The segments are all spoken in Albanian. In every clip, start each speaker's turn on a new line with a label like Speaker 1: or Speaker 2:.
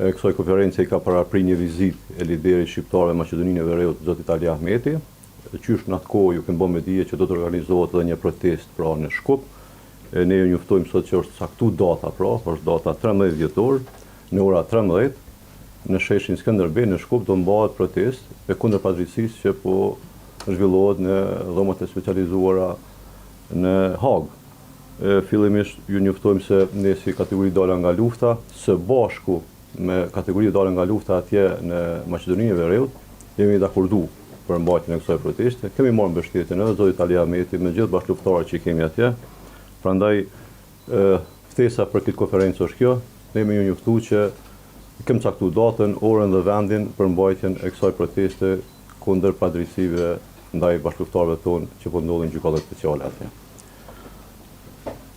Speaker 1: e kësaj konferencë ka parapri një vizitë e liderit shqiptar në Maqedoninë e Veriut, zotit Ali Ahmeti. Qysh në atë kohë ju kemë bërë me dije që do të organizohet edhe një protest pra në Shkup. Ne ju njoftojmë sot që është saktu data pra, është data 13 dhjetor, në ora 13, në sheshin Skënderbej në Shkup do mbahet protest e kundër padrejtisë që po zhvillohet në dhomat e specializuara në Hag. Fillimisht ju njoftojmë se ne si kategori dala nga lufta, së bashku me kategori dala nga lufta atje në Maqedoninë e Veriut, jemi dakordu për mbajtjen e kësaj proteste. Kemi marrë mbështetjen edhe zotit Ali Ahmeti me gjithë bashkëluftëtarët që kemi atje. Prandaj ftesa për këtë konferencë është kjo. Ne jemi ju njoftuar që kemë caktuar datën, orën dhe vendin për mbajtjen e kësaj proteste kundër padrejtësive ndaj bashkëluftëtarëve tonë që po ndodhin gjykata speciale atje.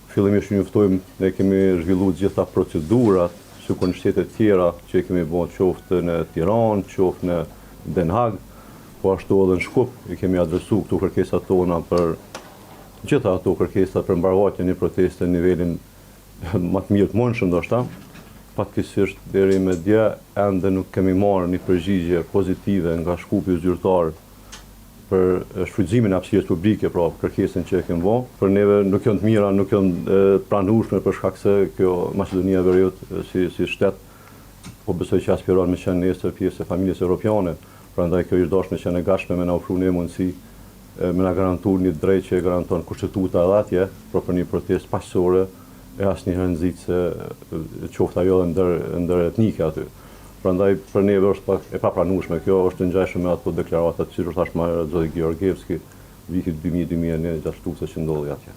Speaker 1: Fillimisht ju njoftojmë, ne kemi zhvilluar gjitha procedurat sikur në shtete tjera që kemi bërë qoftë në Tiranë, qoftë në Den Haag, po ashtu edhe në Shkup, i kemi adresuar këto kërkesat tona për gjitha ato kërkesa për mbarojtjen e një proteste në nivelin më të mirë të mundshëm ndoshta. Fatkeqësisht deri me dje ende nuk kemi marrë një përgjigje pozitive nga Shkupi zyrtar për shfrytëzimin e hapësirës publike, pra kërkesën që e kemi bërë. Për neve nuk janë të mira, nuk janë pranueshme për shkak se kjo Maqedonia e Veriut si shtet po besoj që aspiron me qenë nesër pjesë e familjes europiane. Prandaj kjo është dashme që ne gatshme me na ofruar një mundësi me na garantuar një drejtë që e garanton kushtetuta edhe atje, për një protestë paqësore e asnjëherë nxitse qoftë ajo ndër etnike aty. Prandaj për neve është pak e papranueshme kjo, është ngjashme me ato deklarata që thash më zoti Georgievski, viti 2000-2001 gjithashtu se që ndodhi atje.